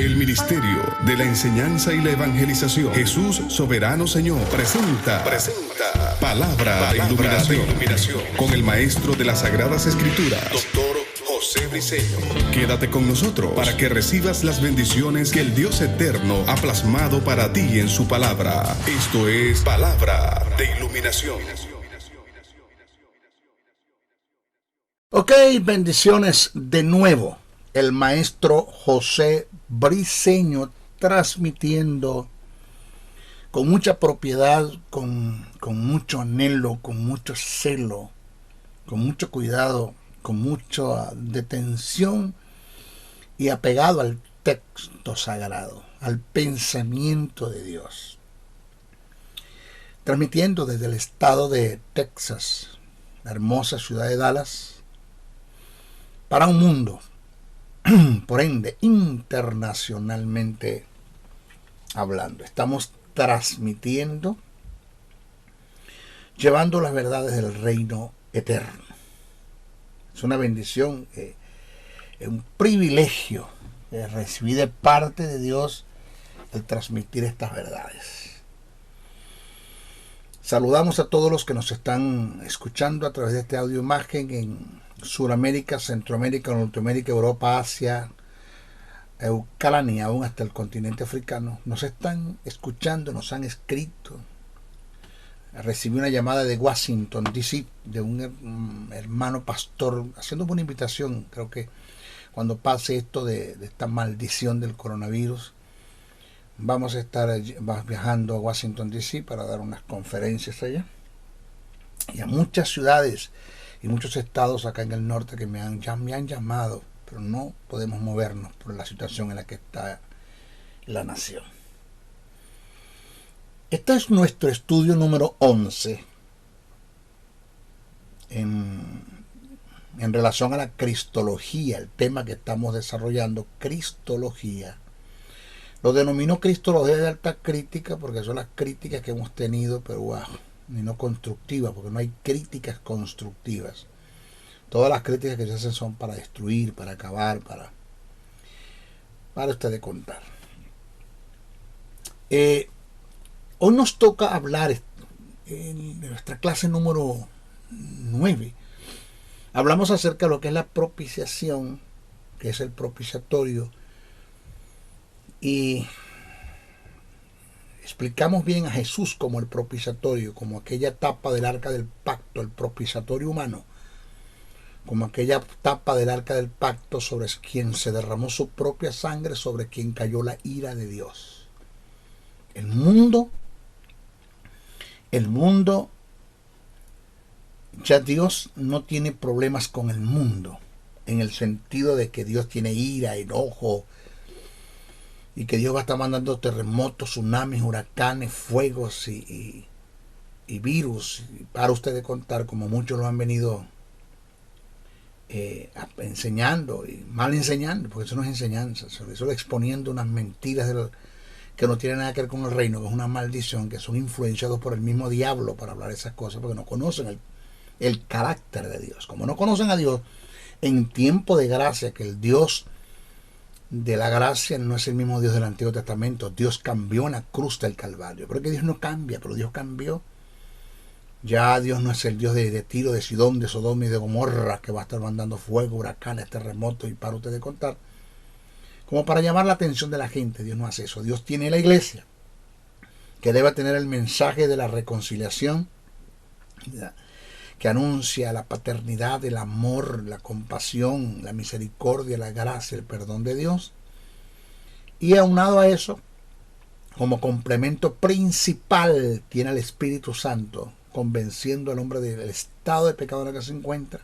El Ministerio de la Enseñanza y la Evangelización, Jesús Soberano Señor, presenta Palabra de Iluminación con el Maestro de las Sagradas Escrituras, Dr. José Briceño. Quédate con nosotros para que recibas las bendiciones que el Dios Eterno ha plasmado para ti en su palabra. Esto es Palabra de Iluminación. Ok, bendiciones de nuevo. El Maestro José Briceño transmitiendo con mucha propiedad, con mucho anhelo, con mucho celo, con mucho cuidado, con mucha detención y apegado al texto sagrado, al pensamiento de Dios. Transmitiendo desde el estado de Texas, la hermosa ciudad de Dallas, para un mundo, por ende, internacionalmente hablando. Estamos transmitiendo, llevando las verdades del reino eterno. Es una bendición, es un privilegio recibir de parte de Dios el transmitir estas verdades. Saludamos a todos los que nos están escuchando a través de este audio imagen en Sudamérica, Centroamérica, Norteamérica, Europa, Asia, Oceanía, aún hasta el continente africano. Nos están escuchando, nos han escrito. Recibí una llamada de Washington, D.C., de un hermano pastor, haciéndome una invitación. Creo que cuando pase esto de esta maldición del coronavirus, vamos a estar viajando a Washington, D.C. para dar unas conferencias allá. Y a muchas ciudades y muchos estados acá en el norte que me han llamado, pero no podemos movernos por la situación en la que está la nación. Este es nuestro estudio número 11 en relación a la cristología, el tema que estamos desarrollando, cristología. Lo denomino cristología de alta crítica porque son las críticas que hemos tenido, pero wow, y no constructivas, porque no hay críticas constructivas. Todas las críticas que se hacen son para destruir, para acabar, para ustedes contar. Hoy nos toca hablar en nuestra clase número 9. Hablamos acerca de lo que es la propiciación, que es el propiciatorio, y explicamos bien a Jesús como el propiciatorio, como aquella etapa del arca del pacto, el propiciatorio humano, como aquella etapa del arca del pacto sobre quien se derramó su propia sangre, sobre quien cayó la ira de Dios. El mundo, ya Dios no tiene problemas con el mundo, en el sentido de que Dios tiene ira, enojo, y que Dios va a estar mandando terremotos, tsunamis, huracanes, fuegos y virus, para ustedes contar, como muchos lo han venido enseñando y mal enseñando, porque eso no es enseñanza, eso es exponiendo unas mentiras que no tienen nada que ver con el reino, que es una maldición, que son influenciados por el mismo diablo para hablar esas cosas, porque no conocen el carácter de Dios. Como no conocen a Dios en tiempo de gracia, que el Dios de la gracia no es el mismo Dios del Antiguo Testamento. Dios cambió en la cruz del Calvario. Pero que Dios no cambia, pero Dios cambió. Ya Dios no es el Dios de Tiro, de Sidón, de Sodoma y de Gomorra, que va a estar mandando fuego, huracanes, terremotos y para ustedes contar. Como para llamar la atención de la gente. Dios no hace eso. Dios tiene la iglesia, que debe tener el mensaje de la reconciliación, que anuncia la paternidad, el amor, la compasión, la misericordia, la gracia, el perdón de Dios. Y aunado a eso, como complemento principal, tiene al Espíritu Santo, convenciendo al hombre del estado de pecado en el que se encuentra,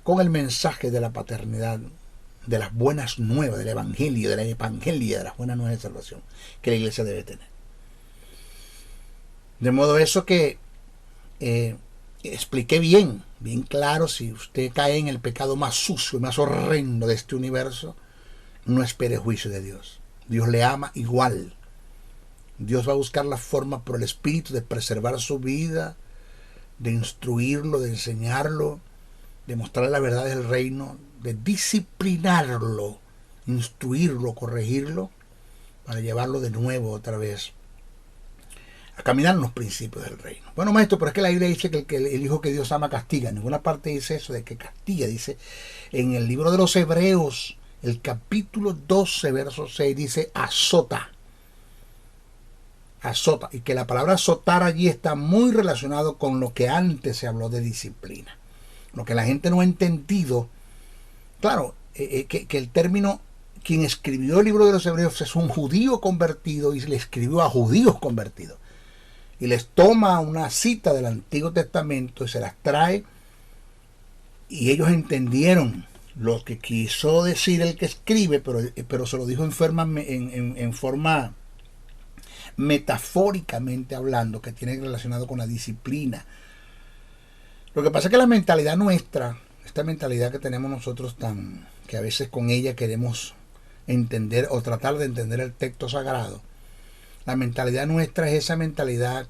con el mensaje de la paternidad, de las buenas nuevas, del evangelio, de las buenas nuevas de salvación, que la iglesia debe tener. De modo eso que expliqué bien claro. Si usted cae en el pecado más sucio y más horrendo de este universo, no espere juicio de Dios. Dios le ama igual. Dios va a buscar la forma por el Espíritu de preservar su vida, de instruirlo, de enseñarlo, de mostrarle la verdad del reino, de disciplinarlo instruirlo, corregirlo, para llevarlo de nuevo otra vez a caminar en los principios del reino. Bueno, maestro, pero es que la Biblia dice que el hijo que Dios ama castiga. En ninguna parte dice eso de que castiga. Dice en el libro de los Hebreos, el capítulo 12, verso 6, dice azota. Azota. Y que la palabra azotar allí está muy relacionado con lo que antes se habló de disciplina. Lo que la gente no ha entendido. Claro, que el término, quien escribió el libro de los Hebreos es un judío convertido y le escribió a judíos convertidos. Y les toma una cita del Antiguo Testamento y se las trae, y ellos entendieron lo que quiso decir el que escribe, pero se lo dijo en forma metafóricamente hablando, que tiene relacionado con la disciplina. Lo que pasa es que la mentalidad nuestra, esta mentalidad que tenemos nosotros, que a veces con ella queremos entender o tratar de entender el texto sagrado, la mentalidad nuestra es esa mentalidad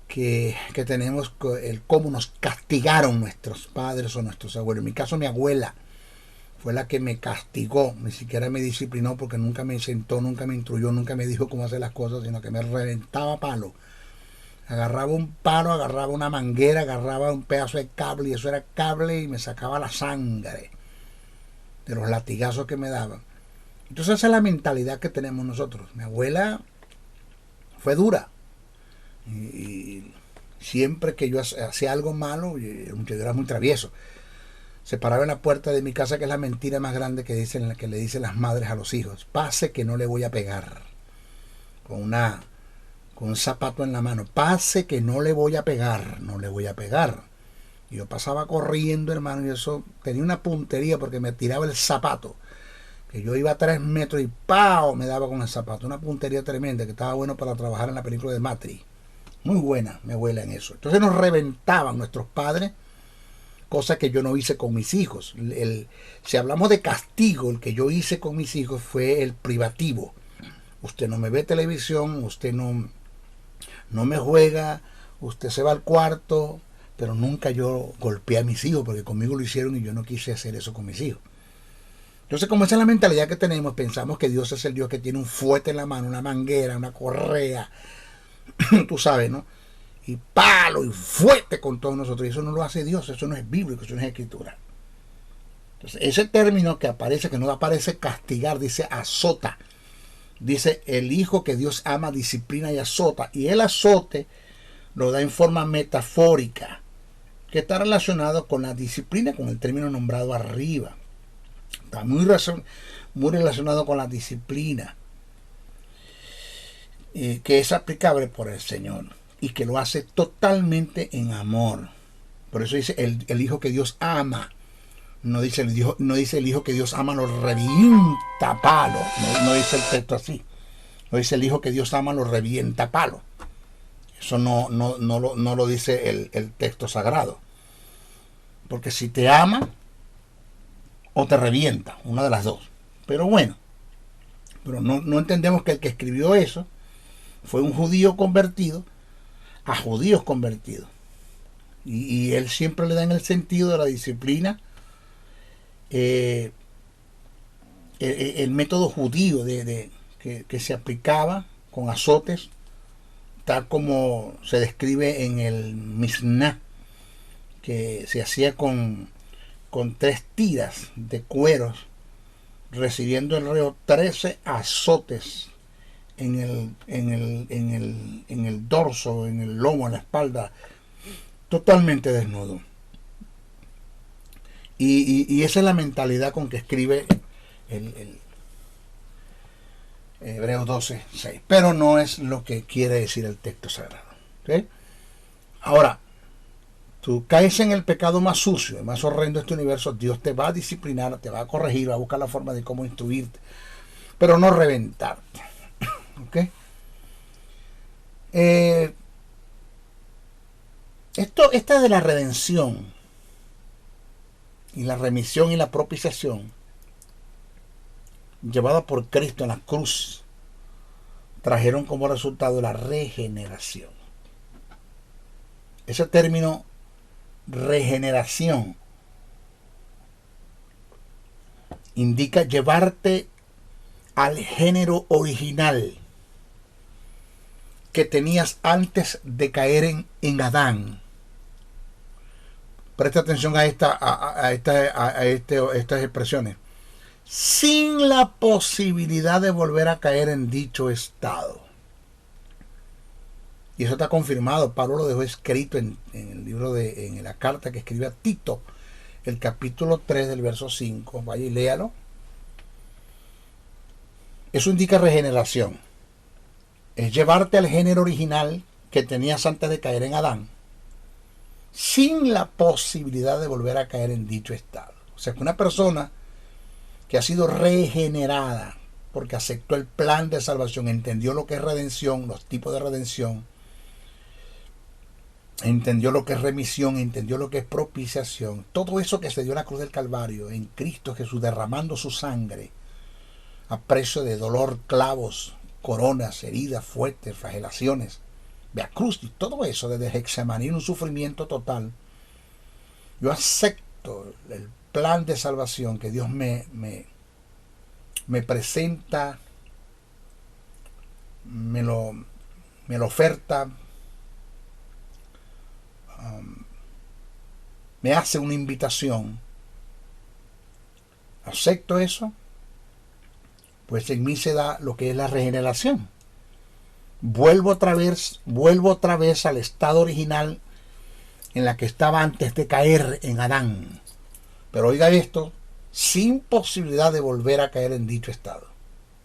que tenemos, el cómo nos castigaron nuestros padres o nuestros abuelos. En mi caso, mi abuela fue la que me castigó, ni siquiera me disciplinó, porque nunca me sentó, nunca me instruyó, nunca me dijo cómo hacer las cosas, sino que me reventaba palo. Agarraba un palo, agarraba una manguera, agarraba un pedazo de cable, y eso era cable, y me sacaba la sangre de los latigazos que me daban. Entonces esa es la mentalidad que tenemos nosotros. Mi abuela fue dura, y siempre que yo hacía algo malo, yo era muy travieso, se paraba en la puerta de mi casa, que es la mentira más grande que le dicen las madres a los hijos: pase que no le voy a pegar, con un zapato en la mano, pase que no le voy a pegar, no le voy a pegar. Y yo pasaba corriendo, hermano, y eso tenía una puntería, porque me tiraba el zapato, que yo iba a 3 metros y ¡pau!, me daba con el zapato. Una puntería tremenda, que estaba bueno para trabajar en la película de Matrix. Muy buena mi abuela en eso. Entonces nos reventaban nuestros padres, cosa que yo no hice con mis hijos. Si hablamos de castigo, el que yo hice con mis hijos fue el privativo. Usted no me ve televisión, usted no me juega, usted se va al cuarto, pero nunca yo golpeé a mis hijos, porque conmigo lo hicieron y yo no quise hacer eso con mis hijos. Entonces, como esa es la mentalidad que tenemos, pensamos que Dios es el Dios que tiene un fuete en la mano, una manguera, una correa, tú sabes, ¿no? Y palo y fuerte con todos nosotros. Y eso no lo hace Dios, eso no es bíblico, eso no es escritura. Entonces, ese término que aparece, que no aparece castigar, dice azota. Dice: el hijo que Dios ama, disciplina y azota. Y el azote lo da en forma metafórica, que está relacionado con la disciplina, con el término nombrado arriba. Está muy relacionado con la disciplina, que es aplicable por el Señor, y que lo hace totalmente en amor. Por eso dice el hijo que Dios ama. No dice el hijo que Dios ama lo revienta a palo. No dice el texto así. No dice el hijo que Dios ama lo revienta a palo. Eso no lo dice el texto sagrado. Porque si te ama, o te revienta, una de las dos. Pero bueno, pero no entendemos que el que escribió eso fue un judío convertido a judíos convertidos. Y él siempre le da en el sentido de la disciplina, el método judío que se aplicaba con azotes, tal como se describe en el Mishnah, que se hacía con 3 tiras de cueros, recibiendo el reo 13 azotes en el dorso, en el lomo, en la espalda, totalmente desnudo. Y esa es la mentalidad con que escribe el Hebreos 12:6. Pero no es lo que quiere decir el texto sagrado. ¿Okay? Ahora, tú caes en el pecado más sucio, el más horrendo de este universo, Dios te va a disciplinar, te va a corregir, va a buscar la forma de cómo instruirte, pero no reventarte. ¿Ok? Esta de la redención y la remisión y la propiciación llevada por Cristo en la cruz trajeron como resultado la regeneración. Ese término regeneración indica llevarte al género original que tenías antes de caer en Adán. Presta atención a estas expresiones. Sin la posibilidad de volver a caer en dicho estado. Y eso está confirmado. Pablo lo dejó escrito en el libro en la carta que escribe a Tito, el capítulo 3 del verso 5. Vaya y léalo. Eso indica regeneración. Es llevarte al género original que tenías antes de caer en Adán, sin la posibilidad de volver a caer en dicho estado. O sea que una persona que ha sido regenerada porque aceptó el plan de salvación, entendió lo que es redención, los tipos de redención, entendió lo que es remisión, entendió lo que es propiciación, todo eso que se dio en la cruz del Calvario, en Cristo Jesús, derramando su sangre a precio de dolor, clavos, coronas, heridas fuertes, flagelaciones, Via Crucis, todo eso desde Getsemaní, un sufrimiento total. Yo acepto el plan de salvación que Dios me presenta, me lo oferta, me hace una invitación. Acepto eso, pues en mí se da lo que es la regeneración. Vuelvo otra vez al estado original en la que estaba antes de caer en Adán. Pero oiga esto, sin posibilidad de volver a caer en dicho estado.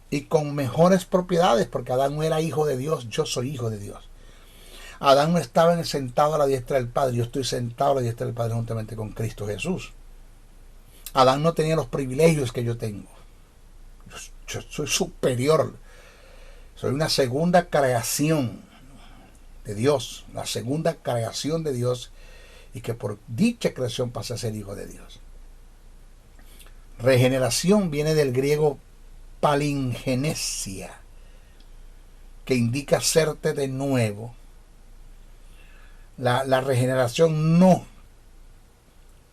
Y con mejores propiedades, porque Adán no era hijo de Dios, yo soy hijo de Dios. Adán no estaba sentado a la diestra del Padre, yo estoy sentado a la diestra del Padre juntamente con Cristo Jesús. Adán no tenía los privilegios que yo tengo. Yo soy superior. Soy una segunda creación de Dios, la segunda creación de Dios, y que por dicha creación pasa a ser hijo de Dios. Regeneración viene del griego palingenesia, que indica hacerte de nuevo. La regeneración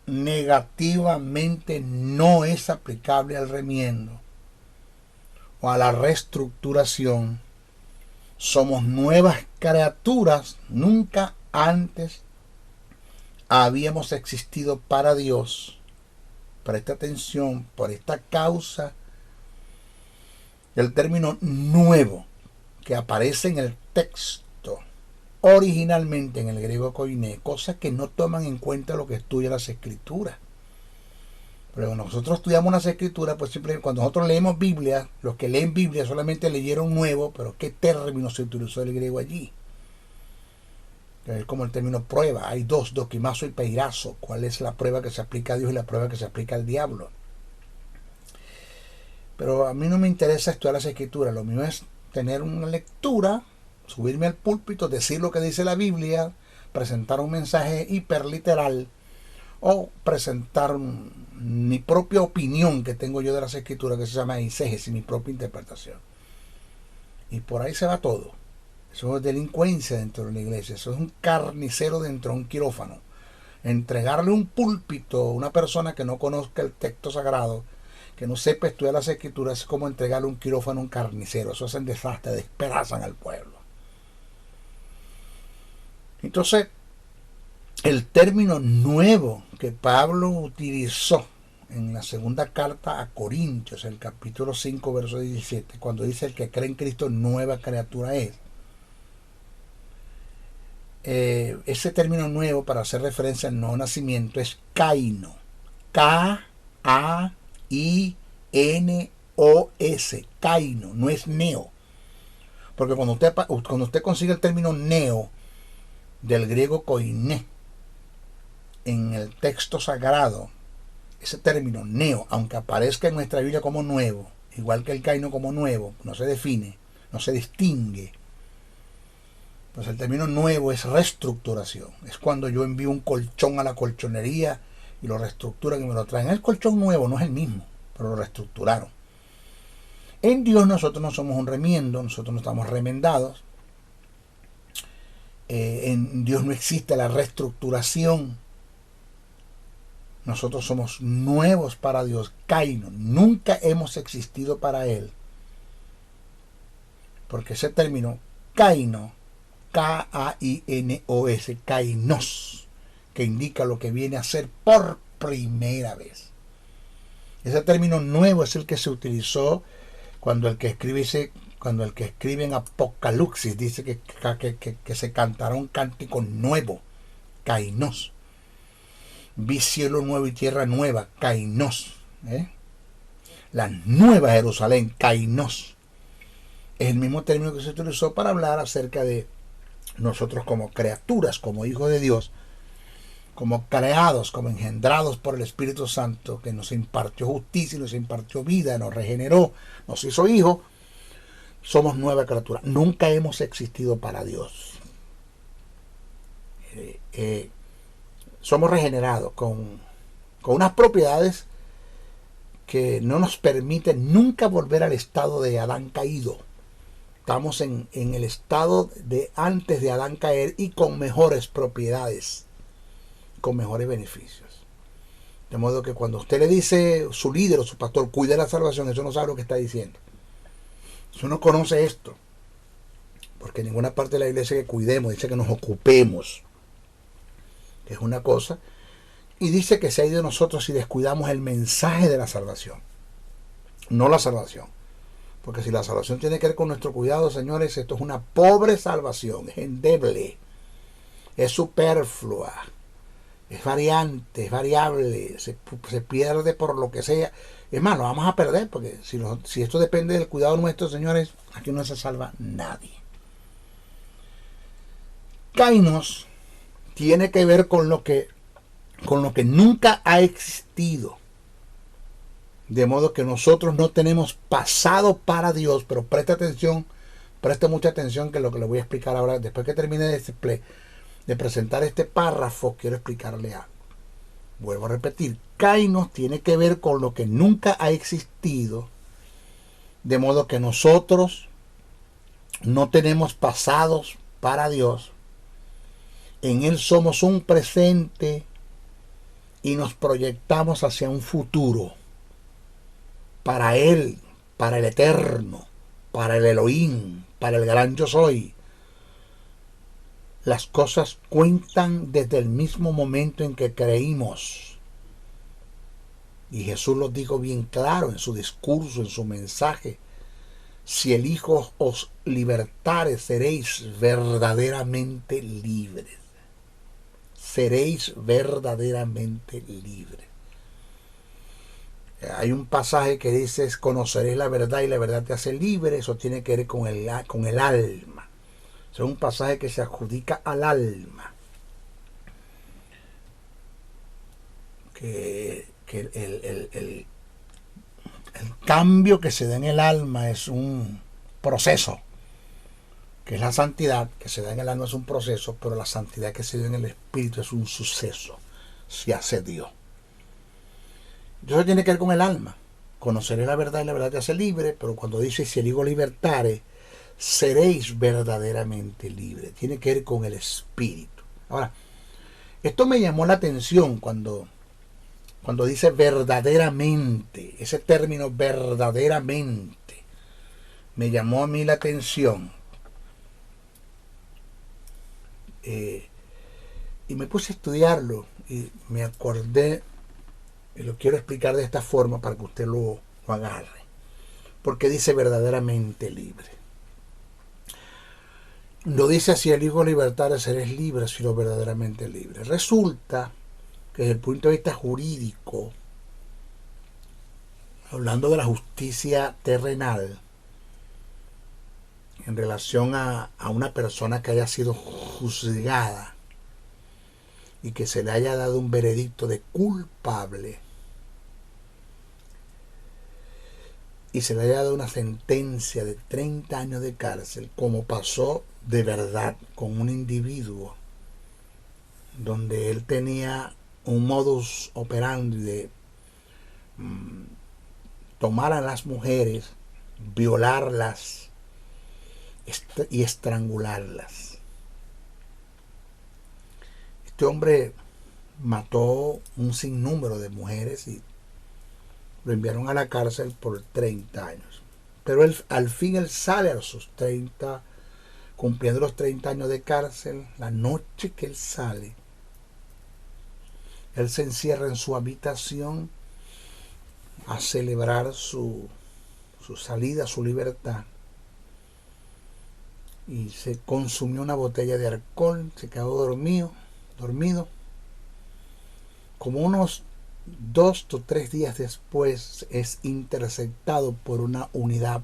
negativamente no es aplicable al remiendo o a la reestructuración. Somos nuevas criaturas, nunca antes habíamos existido para Dios. Presta atención, por esta causa, el término nuevo que aparece en el texto originalmente en el griego koiné, cosas que no toman en cuenta lo que estudia las escrituras. Pero cuando nosotros estudiamos las escrituras, pues siempre cuando nosotros leemos Biblia, los que leen Biblia solamente leyeron nuevo, pero ¿qué término se utilizó el griego allí? Es como el término prueba. Hay dos, doquimazo y peirazo. ¿Cuál es la prueba que se aplica a Dios y la prueba que se aplica al diablo? Pero a mí no me interesa estudiar las escrituras. Lo mío es tener una lectura, subirme al púlpito, decir lo que dice la Biblia, presentar un mensaje hiperliteral o presentar mi propia opinión que tengo yo de las escrituras, que se llama eisegesis, mi propia interpretación. Y por ahí se va todo. Eso es delincuencia dentro de la iglesia, eso es un carnicero dentro de un quirófano. Entregarle un púlpito a una persona que no conozca el texto sagrado, que no sepa estudiar las escrituras, es como entregarle un quirófano a un carnicero. Eso es un desastre, despedazan al pueblo. Entonces, el término nuevo que Pablo utilizó en la segunda carta a Corintios, el capítulo 5, verso 17, cuando dice el que cree en Cristo, nueva criatura es. Ese término nuevo, para hacer referencia al nuevo nacimiento, es kaino. K-A-I-N-O-S. Kaino, no es neo. Porque cuando usted consigue el término neo del griego koiné en el texto sagrado, ese término neo, aunque aparezca en nuestra Biblia como nuevo, igual que el kaino como nuevo, no se define, no se distingue. Pues el término nuevo es reestructuración. Es cuando yo envío un colchón a la colchonería y lo reestructuran y me lo traen. El colchón nuevo no es el mismo, pero lo reestructuraron. En Dios nosotros no somos un remiendo, nosotros no estamos remendados. En Dios no existe la reestructuración. nosotros somos nuevos para Dios. Kainos, nunca hemos existido para Él. Porque ese término, kaino, K-A-I-N-O-S, kainos, que indica lo que viene a ser por primera vez. Ese término nuevo es el que se utilizó cuando el que escribe en Apocalipsis dice que se cantará un cántico nuevo, kainos. Vi cielo nuevo y tierra nueva, kainos. La nueva Jerusalén, kainos. Es el mismo término que se utilizó para hablar acerca de nosotros como criaturas, como hijos de Dios, como creados, como engendrados por el Espíritu Santo, que nos impartió justicia, nos impartió vida, nos regeneró, nos hizo hijos. Somos nueva criatura. Nunca hemos existido para Dios. Somos regenerados con unas propiedades que no nos permiten nunca volver al estado de Adán caído. Estamos en el estado de antes de Adán caer y con mejores propiedades, con mejores beneficios. De modo que cuando usted le dice a su líder o su pastor, cuide la salvación, eso no sabe lo que está diciendo. Si uno conoce esto, porque en ninguna parte de la iglesia que cuidemos, dice que nos ocupemos, que es una cosa, y dice que se ha ido de nosotros si descuidamos el mensaje de la salvación, no la salvación. Porque si la salvación tiene que ver con nuestro cuidado, señores, esto es una pobre salvación, es endeble, es superflua, es variante, es variable, se pierde por lo que sea. Es más, lo vamos a perder, porque si esto depende del cuidado nuestro, señores, aquí no se salva nadie. Kainos tiene que ver con lo que nunca ha existido. De modo que nosotros no tenemos pasado para Dios, pero preste mucha atención que lo que le voy a explicar ahora, después que termine de presentar este párrafo, quiero explicarle algo. Vuelvo a repetir, kainos tiene que ver con lo que nunca ha existido, de modo que nosotros no tenemos pasados para Dios. En Él somos un presente y nos proyectamos hacia un futuro. Para Él, para el Eterno, para el Elohim, para el gran yo soy. Las cosas cuentan desde el mismo momento en que creímos. Y Jesús lo dijo bien claro en su discurso, en su mensaje. Si el Hijo os libertare, seréis verdaderamente libres. Seréis verdaderamente libres. Hay un pasaje que dice, conoceréis la verdad y la verdad te hace libre. Eso tiene que ver con el alma. Es un pasaje que se adjudica al alma. Que el cambio que se da en el alma es un proceso. Que es la santidad que se da en el alma es un proceso, pero la santidad que se da en el espíritu es un suceso. Se hace Dios. Eso tiene que ver con el alma. Conoceré la verdad y la verdad te hace libre, pero cuando dice si el Hijo libertare, seréis verdaderamente libres. Tiene que ver con el espíritu. Ahora, esto me llamó la atención cuando dice verdaderamente. Ese término verdaderamente me llamó a mí la atención. Y me puse a estudiarlo y me acordé, y lo quiero explicar de esta forma para que usted lo agarre. Porque dice verdaderamente libre. No dice si el Hijo libertare seréis libres, sino verdaderamente libre. Resulta que desde el punto de vista jurídico, hablando de la justicia terrenal, en relación a una persona que haya sido juzgada y que se le haya dado un veredicto de culpable y se le haya dado una sentencia de 30 años de cárcel, como pasó de verdad con un individuo donde él tenía un modus operandi de tomar a las mujeres, violarlas y estrangularlas. Este hombre mató un sinnúmero de mujeres y lo enviaron a la cárcel por 30 años. Pero al fin él sale a sus 30, cumpliendo los 30 años de cárcel. La noche que él sale, él se encierra en su habitación a celebrar su salida, su libertad. Y se consumió una botella de alcohol, se quedó dormido. Como unos 2 o 3 días después es interceptado por una unidad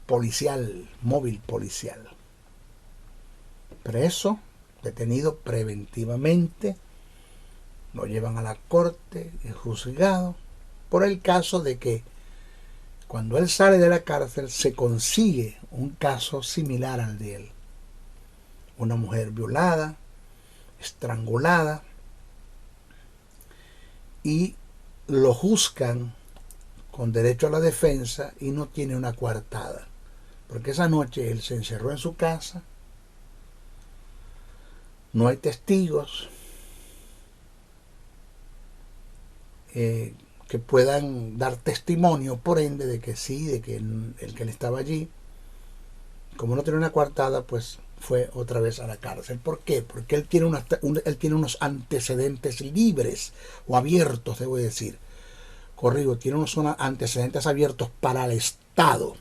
policial, móvil policial. Preso, detenido preventivamente, lo llevan a la corte, es juzgado por el caso de que cuando él sale de la cárcel se consigue un caso similar al de él. Una mujer violada, estrangulada, y lo juzgan con derecho a la defensa y no tiene una coartada. Porque esa noche él se encerró en su casa, no hay testigos que puedan dar testimonio, por ende, de que sí, de que el que él estaba allí. Como no tiene una coartada, pues fue otra vez a la cárcel. ¿Por qué? Porque él tiene unos antecedentes libres o abiertos, debo decir. Corrijo, tiene unos antecedentes abiertos para el Estado.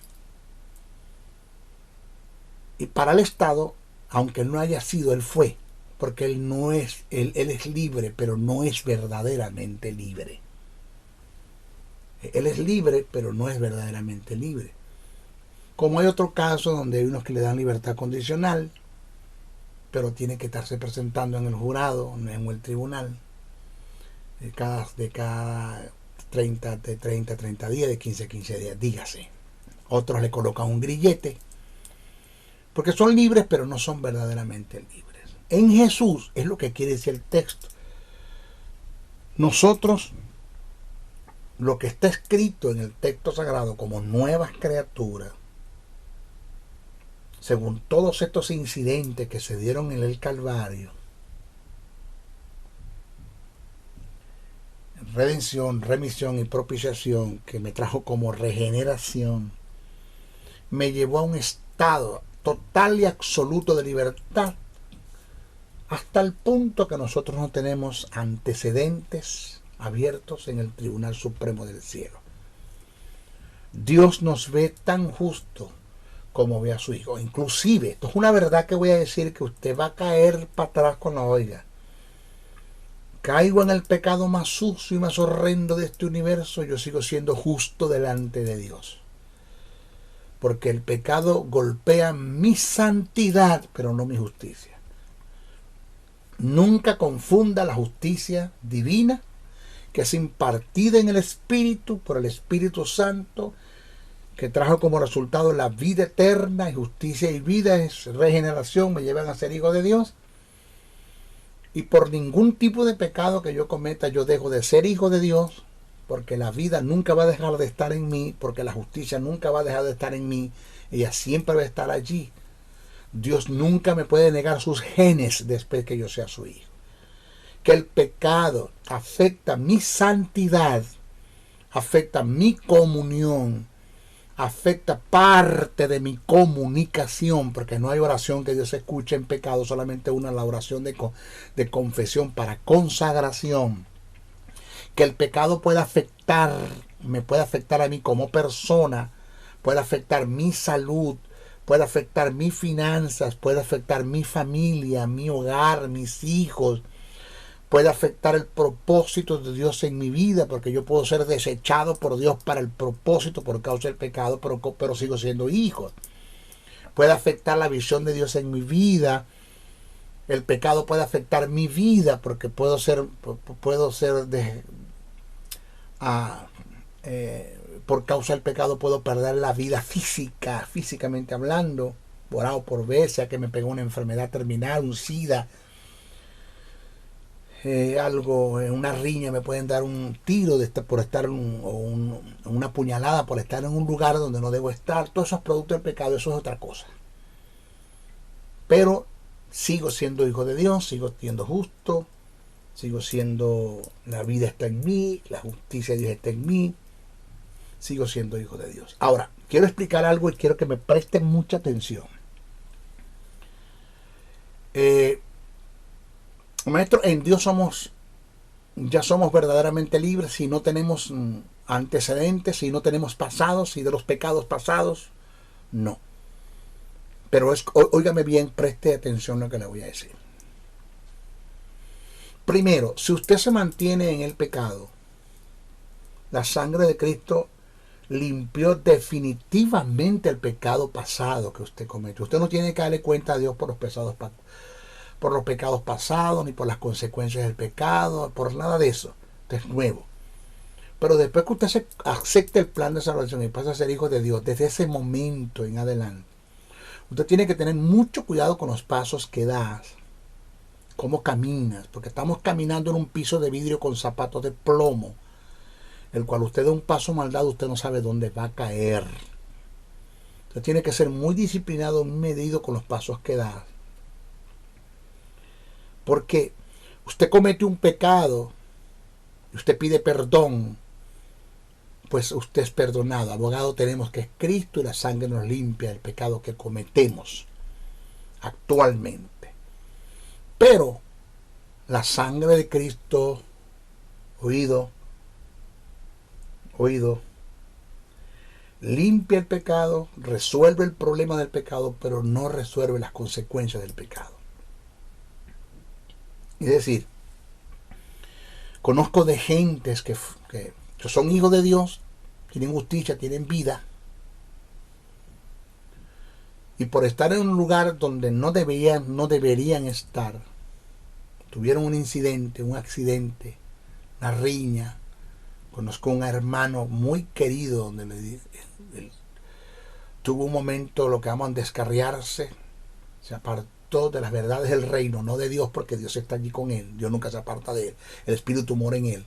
Y para el Estado, aunque no haya sido, él fue. Porque él es libre, pero no es verdaderamente libre. Él es libre, pero no es verdaderamente libre. Como hay otro caso donde hay unos que le dan libertad condicional, pero tiene que estarse presentando en el jurado, en el tribunal, de cada 30 días, de 15 a 15 días, dígase. Otros le colocan un grillete, porque son libres, pero no son verdaderamente libres. En Jesús, es lo que quiere decir el texto. Nosotros, lo que está escrito en el texto sagrado como nuevas criaturas, según todos estos incidentes que se dieron en el Calvario, redención, remisión y propiciación, que me trajo como regeneración, me llevó a un estado total y absoluto de libertad, hasta el punto que nosotros no tenemos antecedentes abiertos en el Tribunal Supremo del Cielo. Dios nos ve tan justo como ve a su Hijo. Inclusive, esto es una verdad que voy a decir, que usted va a caer para atrás con la oiga. Caigo en el pecado más sucio y más horrendo de este universo, yo sigo siendo justo delante de Dios. Porque el pecado golpea mi santidad, pero no mi justicia. Nunca confunda la justicia divina, que es impartida en el Espíritu, por el Espíritu Santo, que trajo como resultado la vida eterna, y justicia y vida es regeneración, me llevan a ser hijo de Dios. Y por ningún tipo de pecado que yo cometa, yo dejo de ser hijo de Dios, porque la vida nunca va a dejar de estar en mí, porque la justicia nunca va a dejar de estar en mí, ella siempre va a estar allí. Dios nunca me puede negar sus genes después que yo sea su hijo. Que el pecado afecta mi santidad, afecta mi comunión, afecta parte de mi comunicación, porque no hay oración que Dios escuche en pecado, solamente una, la oración de confesión para consagración. Que el pecado me puede afectar a mí como persona, puede afectar mi salud, puede afectar mis finanzas, puede afectar mi familia, mi hogar, mis hijos, puede afectar el propósito de Dios en mi vida, porque yo puedo ser desechado por Dios para el propósito por causa del pecado, pero sigo siendo hijo. Puede afectar la visión de Dios en mi vida. El pecado puede afectar mi vida, porque puedo ser por causa del pecado puedo perder la vida físicamente hablando, por A o por B, sea que me pegó una enfermedad terminal, un SIDA, una riña, me pueden dar un tiro por estar una puñalada por estar en un lugar donde no debo estar. Todos esos productos del pecado, eso es otra cosa. Pero sigo siendo hijo de Dios, sigo siendo justo, sigo siendo, la vida está en mí, la justicia de Dios está en mí, sigo siendo hijo de Dios. Ahora, quiero explicar algo y quiero que me presten mucha atención. Maestro, en Dios ya somos verdaderamente libres si no tenemos antecedentes, si no tenemos pasados, si de los pecados pasados, no. Pero óigame bien, preste atención a lo que le voy a decir. Primero, si usted se mantiene en el pecado, la sangre de Cristo limpió definitivamente el pecado pasado que usted cometió. Usted no tiene que darle cuenta a Dios por los pecados pasados, ni por las consecuencias del pecado, por nada de eso. Usted es nuevo. Pero después que usted acepte el plan de salvación y pasa a ser hijo de Dios, desde ese momento en adelante, usted tiene que tener mucho cuidado con los pasos que das, cómo caminas, porque estamos caminando en un piso de vidrio con zapatos de plomo, el cual usted da un paso mal dado, usted no sabe dónde va a caer. Usted tiene que ser muy disciplinado, muy medido con los pasos que da. Porque usted comete un pecado y usted pide perdón, pues usted es perdonado. Abogado tenemos que es Cristo y la sangre nos limpia el pecado que cometemos actualmente. Pero la sangre de Cristo, oído, limpia el pecado, resuelve el problema del pecado, pero no resuelve las consecuencias del pecado. Es decir, conozco de gentes que son hijos de Dios, tienen justicia, tienen vida, y por estar en un lugar donde no deberían estar, tuvieron un incidente, un accidente, una riña. Conozco un hermano muy querido donde tuvo un momento, lo que llaman descarriarse, se apartó de las verdades del reino, no de Dios, porque Dios está allí con él, Dios nunca se aparta de él, el Espíritu mora en él.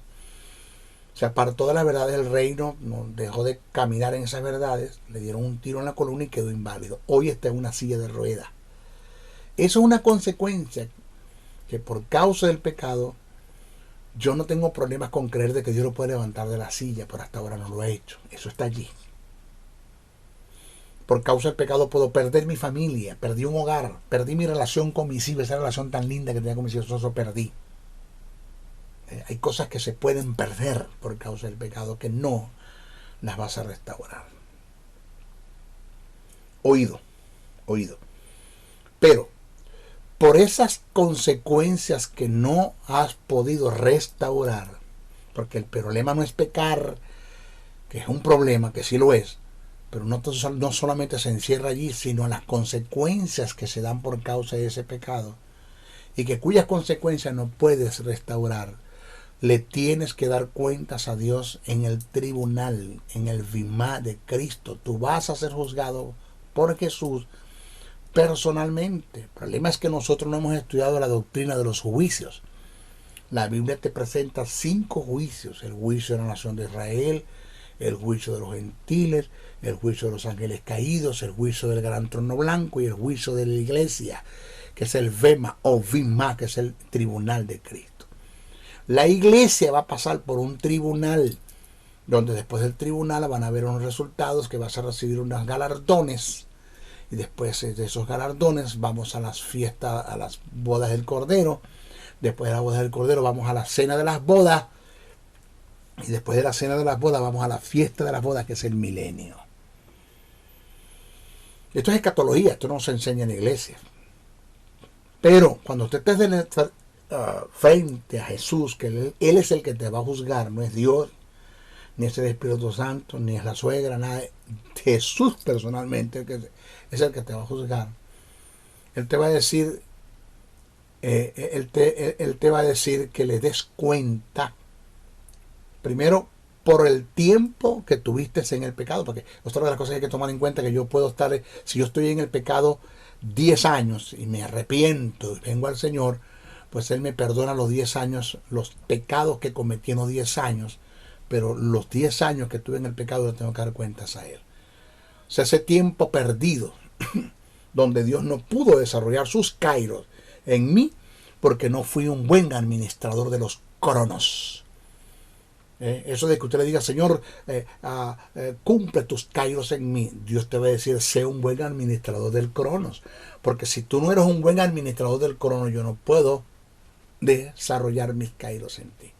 Se apartó de las verdades del reino, no dejó de caminar en esas verdades, le dieron un tiro en la columna y quedó inválido. Hoy está en una silla de ruedas. Eso es una consecuencia que por causa del pecado, yo no tengo problemas con creer de que Dios lo puede levantar de la silla, pero hasta ahora no lo he hecho. Eso está allí. Por causa del pecado puedo perder mi familia, perdí un hogar, perdí mi relación con mis hijos, esa relación tan linda que tenía con mis hijos, eso perdí. Hay cosas que se pueden perder por causa del pecado que no las vas a restaurar. Oído. Pero por esas consecuencias que no has podido restaurar, porque el problema no es pecar, que es un problema, que sí lo es, pero no solamente se encierra allí, sino en las consecuencias que se dan por causa de ese pecado, y que cuyas consecuencias no puedes restaurar, le tienes que dar cuentas a Dios en el tribunal, en el Vimá de Cristo. Tú vas a ser juzgado por Jesús personalmente. El problema es que nosotros no hemos estudiado la doctrina de los juicios. La Biblia te presenta 5 juicios: el juicio de la nación de Israel, el juicio de los gentiles, el juicio de los ángeles caídos, el juicio del gran trono blanco y el juicio de la iglesia, que es el Vema o Vimá, que es el tribunal de Cristo. La iglesia va a pasar por un tribunal, donde después del tribunal van a haber unos resultados, que vas a recibir unos galardones, y después de esos galardones vamos a las fiestas, a las bodas del Cordero. Después de las bodas del Cordero vamos a la cena de las bodas, y después de la cena de las bodas vamos a la fiesta de las bodas, que es el milenio. Esto es escatología, esto no se enseña en la iglesia. Pero cuando usted esté frente a Jesús, que Él es el que te va a juzgar, no es Dios, ni es el Espíritu Santo, ni es la suegra, nada. Jesús personalmente es el que te va a juzgar. Él te va a decir, él te va a decir que le des cuenta, primero, por el tiempo que tuviste en el pecado, porque otra de las cosas que hay que tomar en cuenta, que yo puedo estar, si yo estoy en el pecado 10 años y me arrepiento y vengo al Señor, pues Él me perdona los 10 años, los pecados que cometí en los 10 años, pero los 10 años que tuve en el pecado le tengo que dar cuentas a Él. O sea, ese tiempo perdido, donde Dios no pudo desarrollar sus kairos en mí, porque no fui un buen administrador de los cronos. Eso de que usted le diga, Señor, cumple tus kairos en mí, Dios te va a decir, sé un buen administrador del cronos, porque si tú no eres un buen administrador del cronos, yo no puedo desarrollar mis kairos en ti.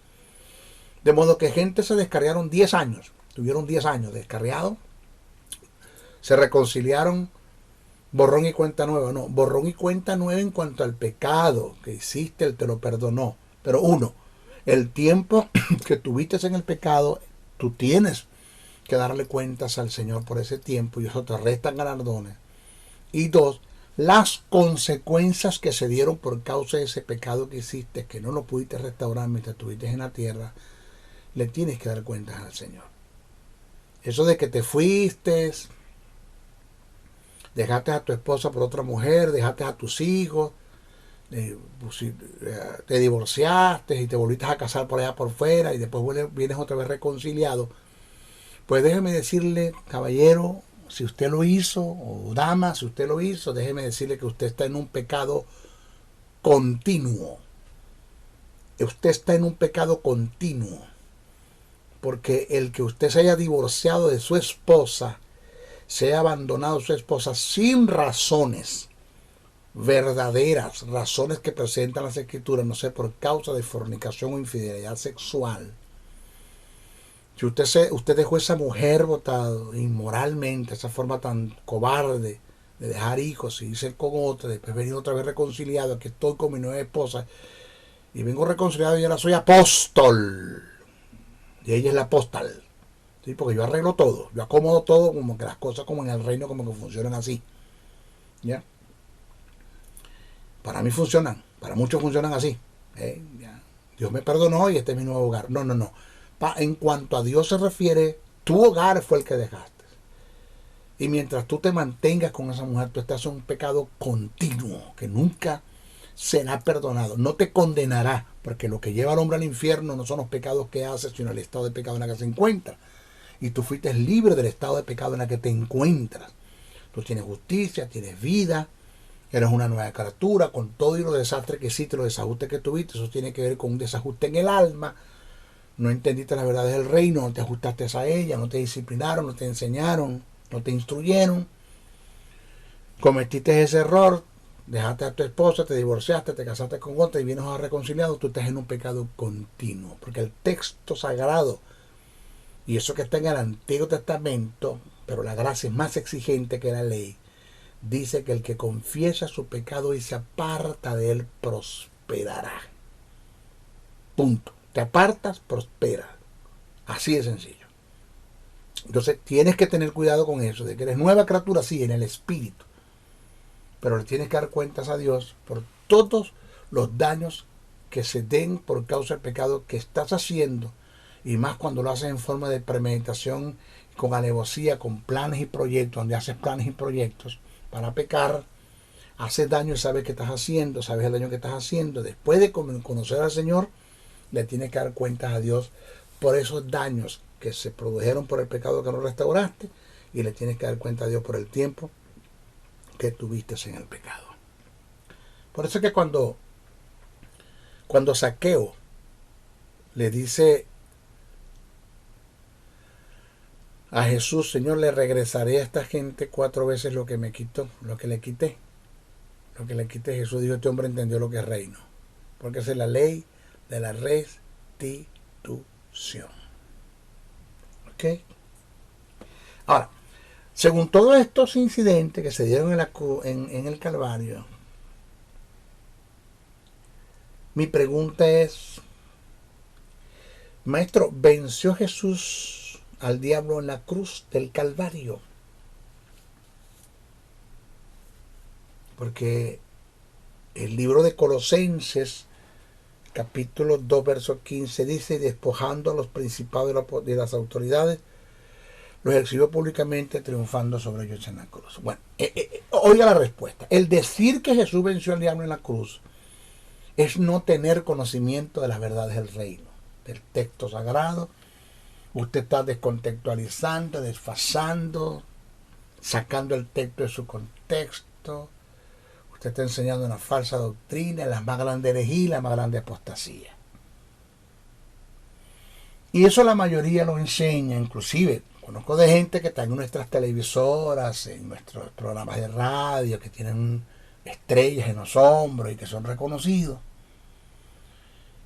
De modo que gente se descarriaron 10 años, tuvieron 10 años descarriados, se reconciliaron, borrón y cuenta nueva. No, borrón y cuenta nueva en cuanto al pecado que hiciste, Él te lo perdonó. Pero uno, el tiempo que tuviste en el pecado, tú tienes que darle cuentas al Señor por ese tiempo y eso te restan galardones. Y dos, las consecuencias que se dieron por causa de ese pecado que hiciste, que no lo pudiste restaurar mientras estuviste en la tierra, le tienes que dar cuentas al Señor. Eso de que te fuiste, dejaste a tu esposa por otra mujer, dejaste a tus hijos, te divorciaste y te volviste a casar por allá por fuera y después vienes otra vez reconciliado, pues déjeme decirle, caballero, si usted lo hizo, o dama, si usted lo hizo, déjeme decirle que usted está en un pecado continuo. Usted está en un pecado continuo. Porque el que usted se haya divorciado de su esposa, se haya abandonado a su esposa sin razones verdaderas, razones que presentan las escrituras, no sé, por causa de fornicación o infidelidad sexual. Si usted dejó a esa mujer botado inmoralmente, esa forma tan cobarde de dejar hijos y irse con otra, después venir otra vez reconciliado, aquí estoy con mi nueva esposa y vengo reconciliado y ahora soy apóstol y ella es la apóstol, ¿sí? Porque yo arreglo todo, yo acomodo todo, como que las cosas como en el reino como que funcionan así, ¿ya? Para mí funcionan, para muchos funcionan así, ¿ya? Dios me perdonó y este es mi nuevo hogar. No. En cuanto a Dios se refiere, tu hogar fue el que dejaste. Y mientras tú te mantengas con esa mujer, tú estás en un pecado continuo que nunca será perdonado. No te condenará, porque lo que lleva al hombre al infierno no son los pecados que hace, sino el estado de pecado en el que se encuentra. Y tú fuiste libre del estado de pecado en el que te encuentras. Tú tienes justicia, tienes vida, eres una nueva criatura, con todo y los desastres que hiciste, los desajustes que tuviste. Eso tiene que ver con un desajuste en el alma. No entendiste las verdades del reino, no te ajustaste a ella, no te disciplinaron, no te enseñaron, no te instruyeron. Cometiste ese error, dejaste a tu esposa, te divorciaste, te casaste con otra y vienes a reconciliado, tú estás en un pecado continuo. Porque el texto sagrado, y eso que está en el Antiguo Testamento, pero la gracia es más exigente que la ley, dice que el que confiesa su pecado y se aparta de él prosperará. Punto. Te apartas, prosperas. Así de sencillo. Entonces tienes que tener cuidado con eso, de que eres nueva criatura, sí, en el espíritu. Pero le tienes que dar cuentas a Dios por todos los daños que se den por causa del pecado que estás haciendo. Y más cuando lo haces en forma de premeditación, con alevosía, con planes y proyectos, donde haces planes y proyectos para pecar, haces daño y sabes qué estás haciendo, sabes el daño que estás haciendo. Después de conocer al Señor, le tienes que dar cuentas a Dios por esos daños que se produjeron por el pecado que no restauraste, y le tienes que dar cuenta a Dios por el tiempo que tuviste en el pecado. Por eso es que cuando Zaqueo le dice a Jesús, Señor, le regresaré a esta gente 4 veces lo que me quitó, lo que le quité. Jesús dijo, este hombre entendió lo que es reino, porque esa es la ley de la restitución. ¿Ok? Ahora, según todos estos incidentes que se dieron en el Calvario, mi pregunta es, Maestro, ¿venció Jesús al diablo en la cruz del Calvario? Porque el libro de Colosenses, capítulo 2, verso 15, dice, despojando a los principados de las autoridades, los exhibió públicamente, triunfando sobre ellos en la cruz. Bueno, oiga la respuesta. El decir que Jesús venció al diablo en la cruz es no tener conocimiento de las verdades del reino, del texto sagrado. Usted está descontextualizando, desfasando, sacando el texto de su contexto. Usted está enseñando una falsa doctrina, la más grande herejía, la más grande apostasía. Y eso la mayoría lo enseña, inclusive conozco de gente que está en nuestras televisoras, en nuestros programas de radio, que tienen estrellas en los hombros y que son reconocidos,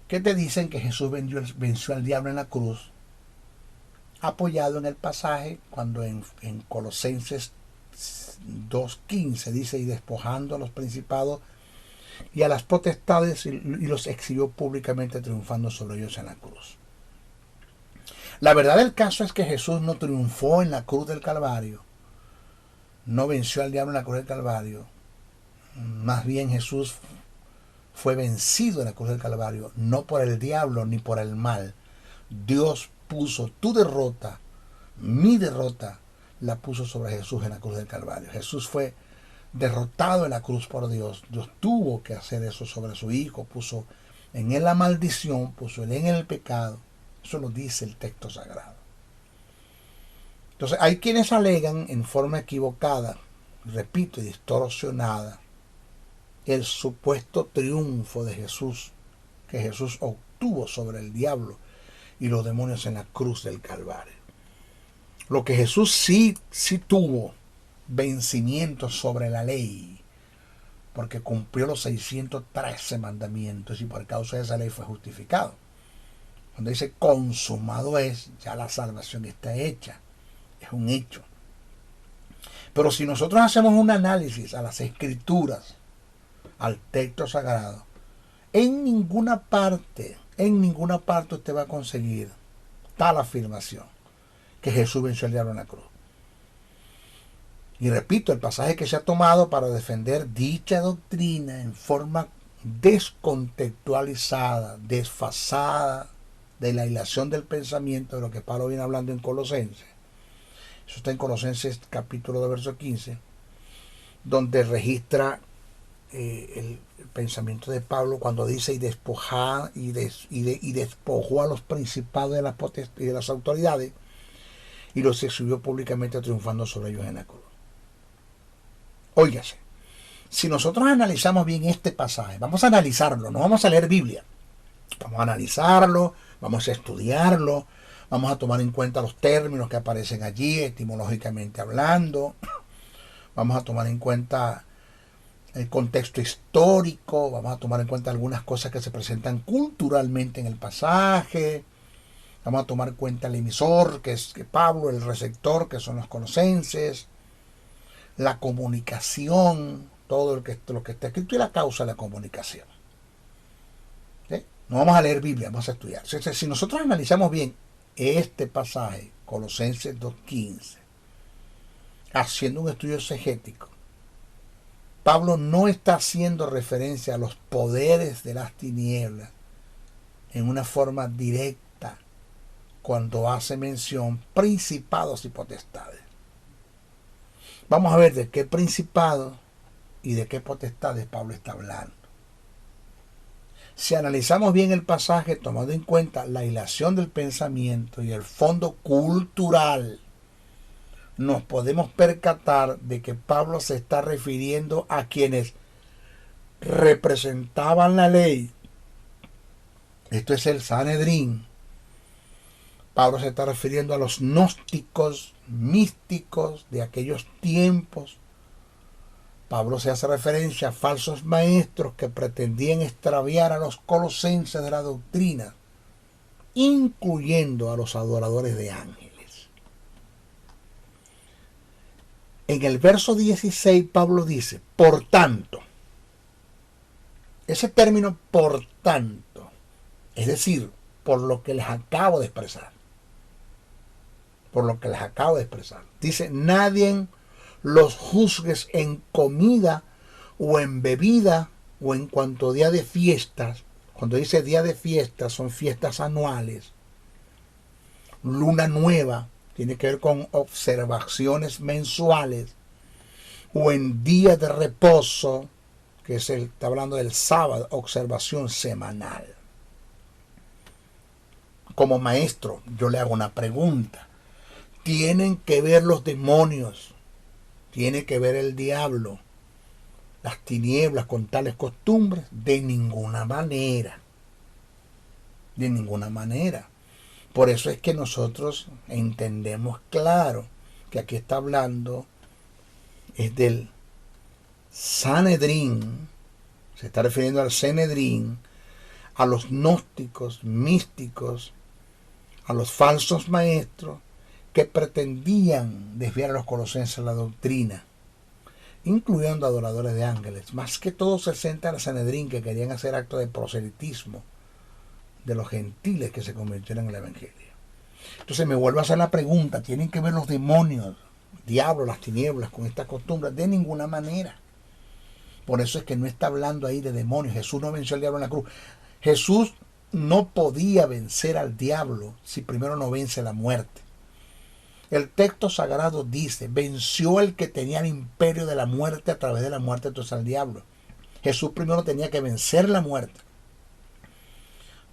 que te dicen que Jesús venció al diablo en la cruz, apoyado en el pasaje cuando en Colosenses 2:15 dice: y despojando a los principados y a las potestades, y los exhibió públicamente, triunfando sobre ellos en la cruz. La verdad del caso es que Jesús no triunfó en la cruz del Calvario, no venció al diablo en la cruz del Calvario. Más bien Jesús fue vencido en la cruz del Calvario, no por el diablo ni por el mal. Dios puso tu derrota, mi derrota, la puso sobre Jesús en la cruz del Calvario. Jesús fue derrotado en la cruz por Dios. Dios tuvo que hacer eso sobre su Hijo, puso en él la maldición, puso en él el pecado. Eso lo dice el texto sagrado. Entonces hay quienes alegan en forma equivocada, repito, y distorsionada, el supuesto triunfo de Jesús, que Jesús obtuvo sobre el diablo y los demonios en la cruz del Calvario. Lo que Jesús sí tuvo vencimiento sobre la ley, porque cumplió los 613 mandamientos y por causa de esa ley fue justificado. Cuando dice consumado es, ya la salvación está hecha, es un hecho. Pero si nosotros hacemos un análisis a las escrituras, al texto sagrado, en ninguna parte usted va a conseguir tal afirmación, que Jesús venció al diablo en la cruz. Y repito, el pasaje que se ha tomado para defender dicha doctrina en forma descontextualizada, desfasada de la hilación del pensamiento, de lo que Pablo viene hablando en Colosenses. Eso está en Colosenses capítulo 2, verso 15, donde registra el pensamiento de Pablo cuando dice: y despojó a los principados de las potestades y de las autoridades, y los exhibió públicamente, triunfando sobre ellos en la cruz. Óigase, si nosotros analizamos bien este pasaje, vamos a analizarlo, no vamos a leer Biblia, vamos a analizarlo, vamos a estudiarlo, vamos a tomar en cuenta los términos que aparecen allí, etimológicamente hablando, vamos a tomar en cuenta el contexto histórico, vamos a tomar en cuenta algunas cosas que se presentan culturalmente en el pasaje, vamos a tomar en cuenta el emisor, que es Pablo, el receptor, que son los colosenses, la comunicación, todo lo que está escrito y la causa de la comunicación. ¿Sí? No vamos a leer Biblia, vamos a estudiar. Si nosotros analizamos bien este pasaje, Colosenses 2:15, haciendo un estudio exegético, Pablo no está haciendo referencia a los poderes de las tinieblas en una forma directa cuando hace mención principados y potestades. Vamos a ver de qué principados y de qué potestades Pablo está hablando. Si analizamos bien el pasaje, tomando en cuenta la hilación del pensamiento y el fondo cultural, nos podemos percatar de que Pablo se está refiriendo a quienes representaban la ley. Esto es el Sanedrín. Pablo se está refiriendo a los gnósticos, místicos de aquellos tiempos. Pablo se hace referencia a falsos maestros que pretendían extraviar a los colosenses de la doctrina, incluyendo a los adoradores de ángeles. En el verso 16 Pablo dice: por tanto. Ese término por tanto, es decir, por lo que les acabo de expresar. Por lo que les acabo de expresar. Dice: nadie los juzgues en comida o en bebida o en cuanto día de fiestas. Cuando dice día de fiestas, son fiestas anuales. Luna nueva, tiene que ver con observaciones mensuales. O en día de reposo, que está hablando del sábado, observación semanal. Como maestro, yo le hago una pregunta. ¿Tienen que ver los demonios? ¿Tiene que ver el diablo las tinieblas con tales costumbres? De ninguna manera. De ninguna manera. Por eso es que nosotros entendemos claro que aquí está hablando es del Sanedrín, se está refiriendo al Sanedrín, a los gnósticos, místicos, a los falsos maestros que pretendían desviar a los colosenses la doctrina, incluyendo adoradores de ángeles. Más que todo se centra al Sanedrín, que querían hacer actos de proselitismo de los gentiles que se convirtieron en el Evangelio. Entonces me vuelvo a hacer la pregunta, ¿tienen que ver los demonios, diablos, las tinieblas con estas costumbres? De ninguna manera. Por eso es que no está hablando ahí de demonios. Jesús no venció al diablo en la cruz. Jesús no podía vencer al diablo si primero no vence la muerte. El texto sagrado dice, venció el que tenía el imperio de la muerte a través de la muerte, entonces al diablo. Jesús primero tenía que vencer la muerte.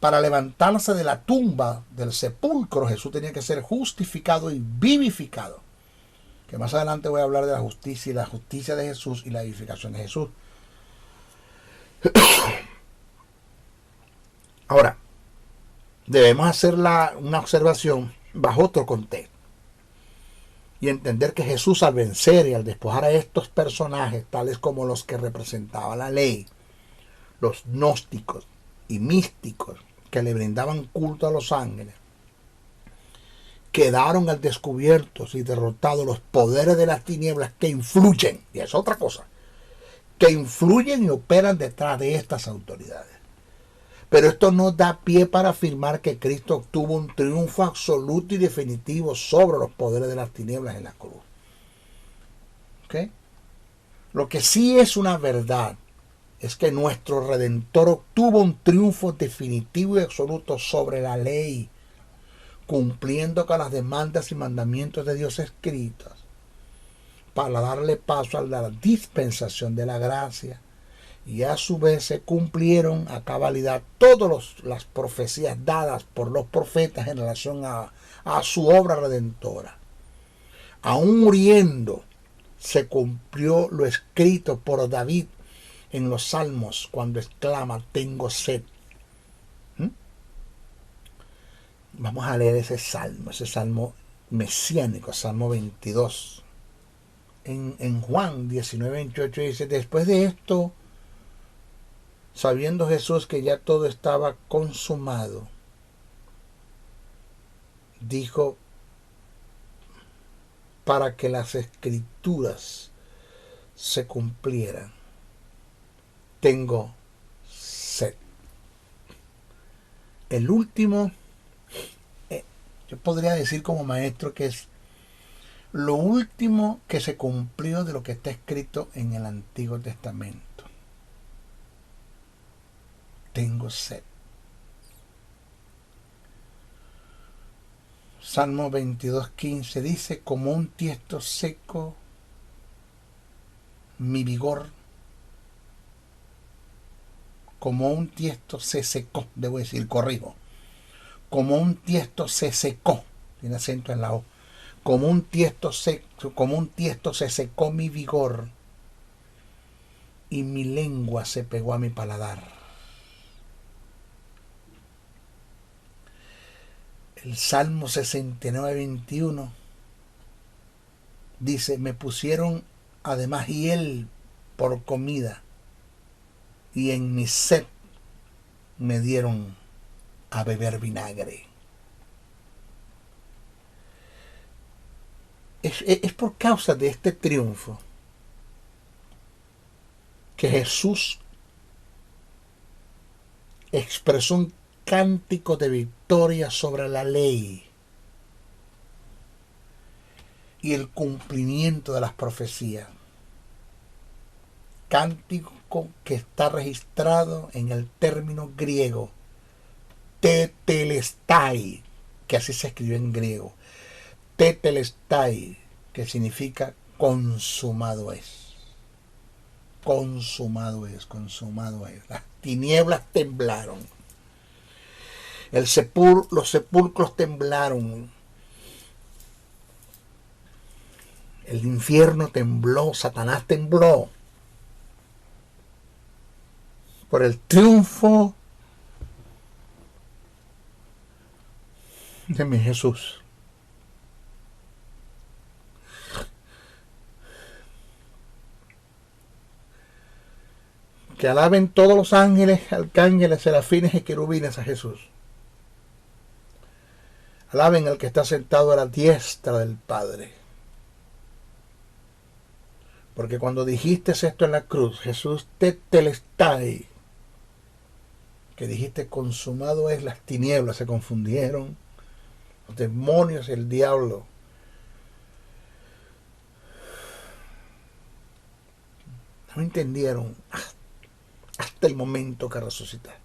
Para levantarse de la tumba, del sepulcro, Jesús tenía que ser justificado y vivificado. Que más adelante voy a hablar de la justicia y la justicia de Jesús y la vivificación de Jesús. Ahora, debemos hacer una observación bajo otro contexto y entender que Jesús, al vencer y al despojar a estos personajes, tales como los que representaban la ley, los gnósticos y místicos que le brindaban culto a los ángeles, quedaron al descubierto y derrotados los poderes de las tinieblas que influyen, y es otra cosa, que influyen y operan detrás de estas autoridades. Pero esto no da pie para afirmar que Cristo obtuvo un triunfo absoluto y definitivo sobre los poderes de las tinieblas en la cruz. ¿Okay? Lo que sí es una verdad es que nuestro Redentor obtuvo un triunfo definitivo y absoluto sobre la ley, cumpliendo con las demandas y mandamientos de Dios escritos, para darle paso a la dispensación de la gracia. Y a su vez se cumplieron a cabalidad todas las profecías dadas por los profetas en relación a su obra redentora. Aún muriendo, se cumplió lo escrito por David en los Salmos cuando exclama, tengo sed. Vamos a leer ese salmo mesiánico, Salmo 22. En Juan 19:28 dice, después de esto, sabiendo Jesús que ya todo estaba consumado, dijo, para que las escrituras se cumplieran, tengo sed. El último, yo podría decir como maestro que es lo último que se cumplió de lo que está escrito en el Antiguo Testamento. Tengo sed. Salmo 22:15 dice, como un tiesto seco, mi vigor, como un tiesto se secó, debo decir, corrijo, como un tiesto se secó, tiene acento en la O, como un tiesto se secó mi vigor y mi lengua se pegó a mi paladar. El Salmo 69:21 dice, me pusieron además hiel por comida y en mi sed me dieron a beber vinagre. Es por causa de este triunfo que Jesús expresó un cántico de victoria sobre la ley y el cumplimiento de las profecías. Cántico que está registrado en el término griego tetelestai, que así se escribe en griego. Tetelestai, que significa consumado es. Consumado es, consumado es. Las tinieblas temblaron. Los sepulcros temblaron. El infierno tembló, Satanás tembló. por el triunfo de mi Jesús. Que alaben todos los ángeles, arcángeles, serafines y querubines a Jesús. Alaben al que está sentado a la diestra del Padre. Porque cuando dijiste esto en la cruz, Jesús tetelestai, que dijiste consumado es, las tinieblas se confundieron, los demonios y el diablo no entendieron hasta el momento que resucitaste.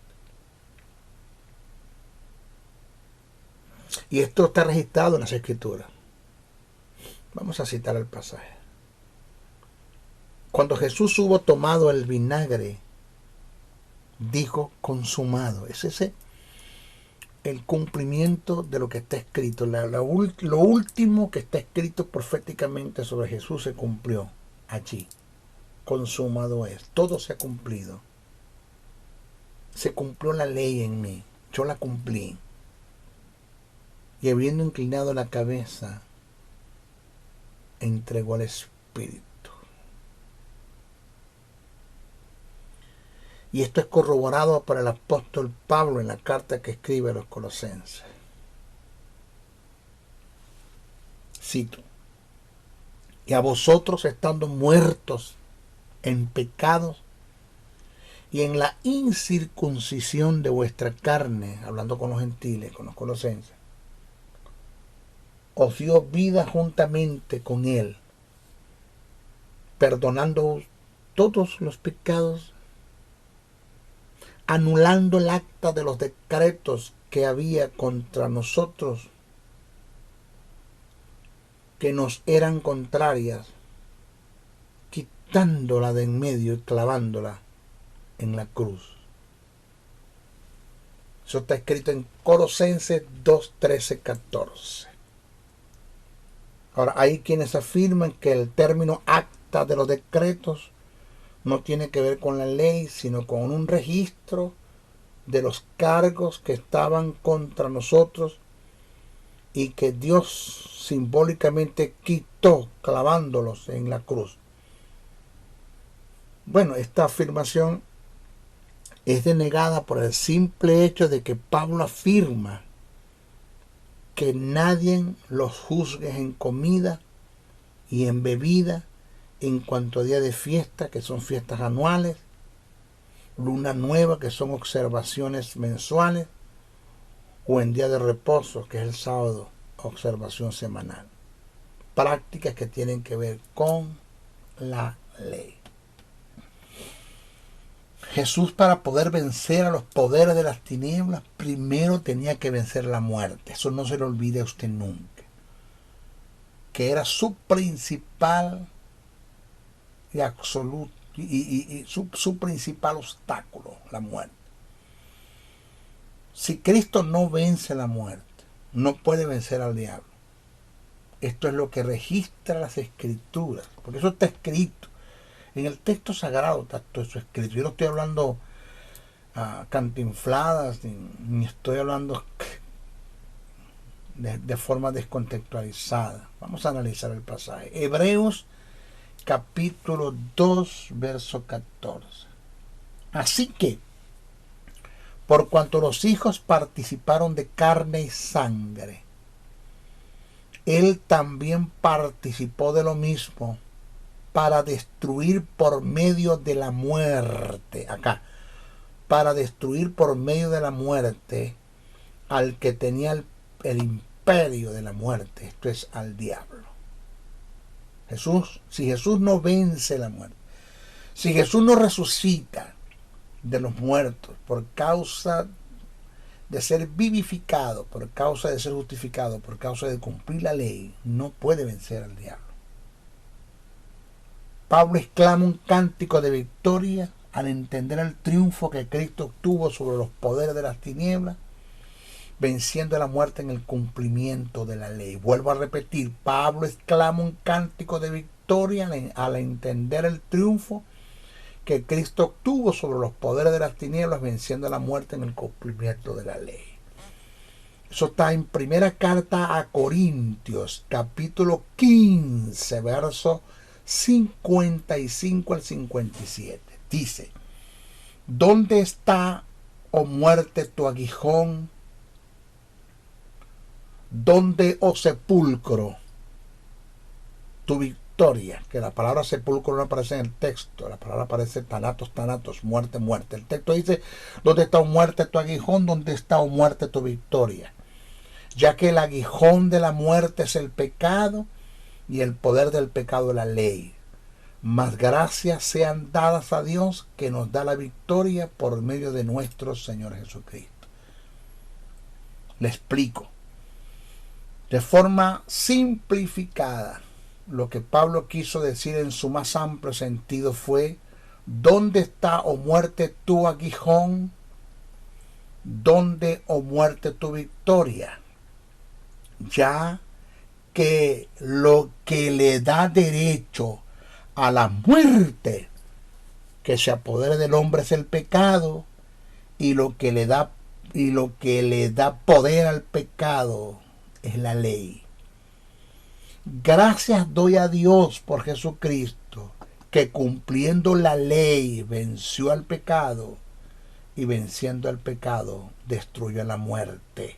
Y esto está registrado en las Escrituras. Vamos a citar el pasaje. Cuando Jesús hubo tomado el vinagre, dijo consumado. Es ese el cumplimiento de lo que está escrito. Lo último que está escrito proféticamente sobre Jesús se cumplió allí. Consumado es. Todo se ha cumplido. Se cumplió la ley en mí. Yo la cumplí. Y habiendo inclinado la cabeza, entregó al Espíritu. Y esto es corroborado por el apóstol Pablo en la carta que escribe a los Colosenses. Cito: y a vosotros, estando muertos en pecados y en la incircuncisión de vuestra carne, hablando con los gentiles, con los colosenses, os dio vida juntamente con él, perdonando todos los pecados, anulando el acta de los decretos que había contra nosotros, que nos eran contrarias, quitándola de en medio y clavándola en la cruz. Eso está escrito en Colosenses 2, 13, 14. Ahora, hay quienes afirman que el término acta de los decretos no tiene que ver con la ley, sino con un registro de los cargos que estaban contra nosotros y que Dios simbólicamente quitó clavándolos en la cruz. Bueno, esta afirmación es denegada por el simple hecho de que Pablo afirma que nadie los juzgue en comida y en bebida en cuanto a día de fiesta, que son fiestas anuales, luna nueva, que son observaciones mensuales, o en día de reposo, que es el sábado, observación semanal. Prácticas que tienen que ver con la ley. Jesús, para poder vencer a los poderes de las tinieblas, primero tenía que vencer la muerte. Eso no se lo olvide a usted nunca. Que era su principal y absoluto y su principal obstáculo, la muerte. Si Cristo no vence la muerte, no puede vencer al diablo. Esto es lo que registra las Escrituras, porque eso está escrito. En el texto sagrado está todo eso escrito. Yo no estoy hablando cantinfladas, ni estoy hablando de forma descontextualizada. Vamos a analizar el pasaje. Hebreos capítulo 2, verso 14. Así que, por cuanto los hijos participaron de carne y sangre, él también participó de lo mismo, para destruir por medio de la muerte, para destruir por medio de la muerte al que tenía el imperio de la muerte, esto es, al diablo. Si Jesús no vence la muerte, si Jesús no resucita de los muertos por causa de ser vivificado, por causa de ser justificado, por causa de cumplir la ley, no puede vencer al diablo. Pablo exclama un cántico de victoria al entender el triunfo que Cristo obtuvo sobre los poderes de las tinieblas, venciendo a la muerte en el cumplimiento de la ley. Vuelvo a repetir, Pablo exclama un cántico de victoria al entender el triunfo que Cristo obtuvo sobre los poderes de las tinieblas, venciendo la muerte en el cumplimiento de la ley. Eso está en primera carta a Corintios, capítulo 15, versos 55 al 57. Dice: ¿dónde está, oh muerte, tu aguijón? ¿Dónde, oh sepulcro, tu victoria? Que la palabra sepulcro no aparece en el texto, la palabra aparece tanatos, tanatos, muerte, muerte. El texto dice: ¿dónde está, oh muerte, tu aguijón? ¿Dónde está, oh muerte, tu victoria? Ya que el aguijón de la muerte es el pecado y el poder del pecado la ley. Mas gracias sean dadas a Dios, que nos da la victoria por medio de nuestro Señor Jesucristo. Le explico. De forma simplificada, lo que Pablo quiso decir en su más amplio sentido fue: ¿dónde está, oh muerte, tu aguijón? ¿Dónde, oh muerte, tu victoria? Ya que lo que le da derecho a la muerte que se apodere del hombre es el pecado, y lo que le da poder al pecado es la ley. Gracias doy a Dios por Jesucristo, que cumpliendo la ley venció al pecado, y venciendo al pecado destruyó la muerte,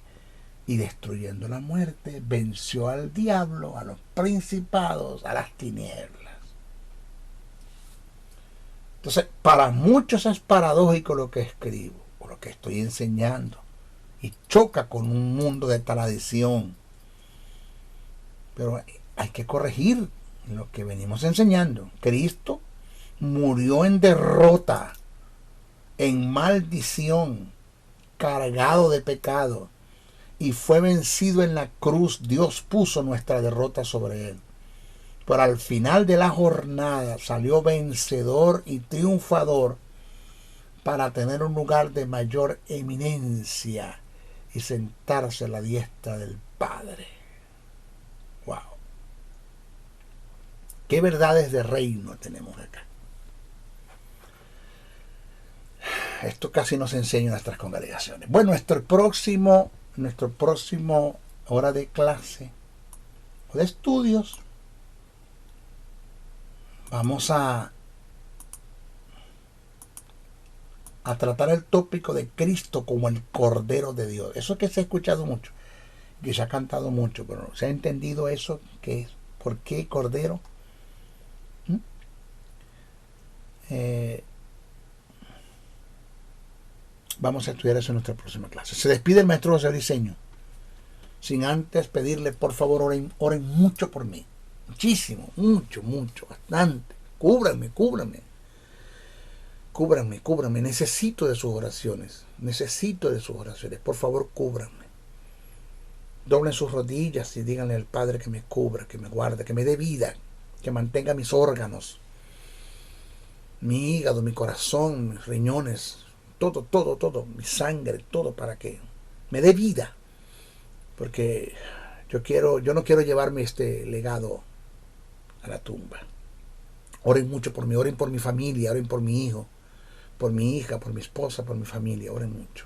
y destruyendo la muerte venció al diablo, a los principados, a las tinieblas. Entonces, para muchos es paradójico lo que escribo o lo que estoy enseñando, y choca con un mundo de tradición. Pero hay que corregir lo que venimos enseñando. Cristo murió en derrota, en maldición, cargado de pecado, y fue vencido en la cruz. Dios puso nuestra derrota sobre él. Pero al final de la jornada salió vencedor y triunfador para tener un lugar de mayor eminencia y sentarse a la diestra del Padre. ¡Wow! ¿Qué verdades de reino tenemos acá? Esto casi nos enseña en nuestras congregaciones. Bueno, nuestro próximo hora de clase o de estudios, vamos a tratar el tópico de Cristo como el Cordero de Dios. Eso que se ha escuchado mucho, que se ha cantado mucho, pero ¿se ha entendido eso? ¿Qué es? ¿Por qué Cordero? Vamos a estudiar eso en nuestra próxima clase. Se despide el maestro José Briceño, sin antes pedirle, por favor, oren mucho por mí. Muchísimo, mucho, bastante. Cúbranme. Necesito de sus oraciones. Por favor, cúbranme. Doblen sus rodillas y díganle al Padre que me cubra, que me guarde, que me dé vida, que mantenga mis órganos, mi hígado, mi corazón, mis riñones, todo, mi sangre, todo, para que me dé vida. Porque yo no quiero llevarme este legado a la tumba. Oren mucho por mí, oren por mi familia, oren por mi hijo, por mi hija, por mi esposa, por mi familia, oren mucho.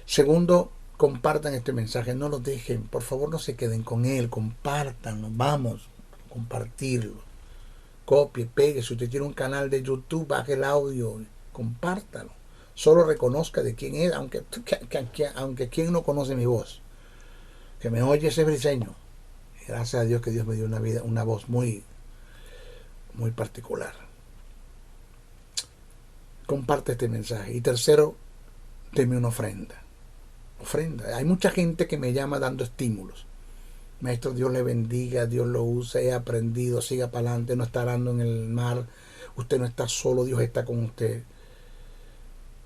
Segundo, compartan este mensaje, no lo dejen, por favor, no se queden con él, compártanlo, vamos a compartirlo. Copie, pegue, si usted tiene un canal de YouTube, baje el audio, compártalo. Solo reconozca de quién es, aunque quien no conoce mi voz, que me oye ese Briceño. Gracias a Dios que Dios me dio una voz muy particular. Comparte este mensaje. Y tercero, deme una ofrenda. Hay mucha gente que me llama dando estímulos. Maestro, Dios le bendiga, Dios lo use, he aprendido, siga para adelante, no está arando en el mar, usted no está solo, Dios está con usted.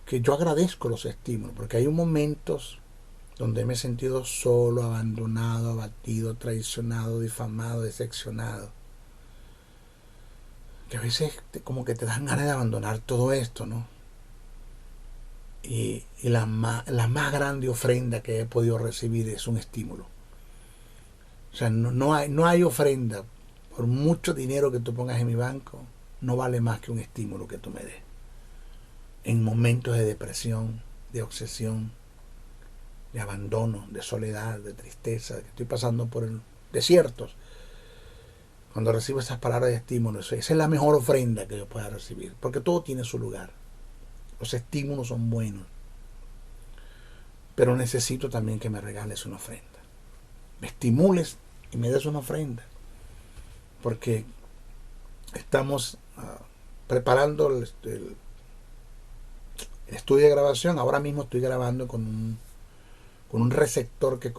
Que yo agradezco los estímulos, porque hay momentos donde me he sentido solo, abandonado, abatido, traicionado, difamado, decepcionado. Que a veces como que te dan ganas de abandonar todo esto, ¿no? Y la más grande ofrenda que he podido recibir es un estímulo. O sea, no hay ofrenda, por mucho dinero que tú pongas en mi banco, no vale más que un estímulo que tú me des. En momentos de depresión, de obsesión, de abandono, de soledad, de tristeza, de que estoy pasando por desiertos. Cuando recibo esas palabras de estímulo, esa es la mejor ofrenda que yo pueda recibir, porque todo tiene su lugar. Los estímulos son buenos, pero necesito también que me regales una ofrenda. Me estimules y me des una ofrenda, porque estamos preparando el estudio de grabación. Ahora mismo estoy grabando con un receptor que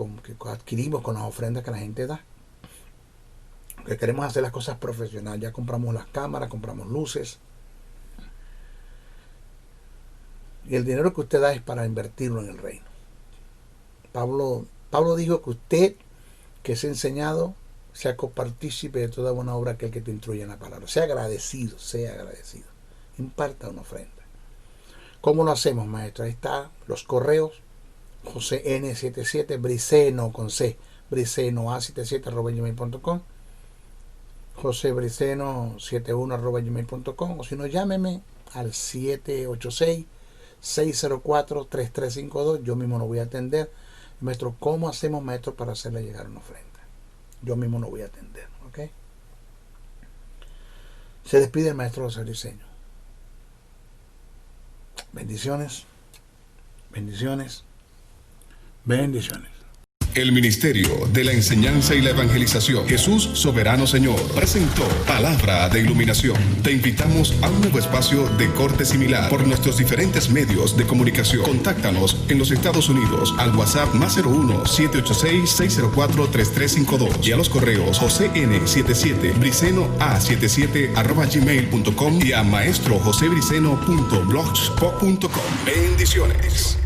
adquirimos con las ofrendas que la gente da. Que queremos hacer las cosas profesionales. Ya compramos las cámaras, compramos luces. Y el dinero que usted da es para invertirlo en el reino. Pablo dijo que usted, que es enseñado, sea copartícipe de toda buena obra aquel que te instruye en la palabra. Sea agradecido. Imparta una ofrenda. ¿Cómo lo hacemos, maestro? Ahí está los correos. José N77, Briceno con C, bricenoa77@gmail.com, José Briceno71@gmail.com, o si no, llámeme al 786-604-3352. Yo mismo no voy a atender. Maestro, ¿cómo hacemos, maestro, para hacerle llegar una ofrenda? Yo mismo no voy a atender, ¿ok? Se despide el maestro José Briceño. Bendiciones, bendiciones, bendiciones. El Ministerio de la Enseñanza y la Evangelización, Jesús Soberano Señor, presentó Palabra de Iluminación. Te invitamos a un nuevo espacio de corte similar por nuestros diferentes medios de comunicación. Contáctanos en los Estados Unidos al WhatsApp +01 786-604-3352 y a los correos josen77 bricenoa77@gmail.com y a maestrojosebriceno.blogspot.com. Bendiciones.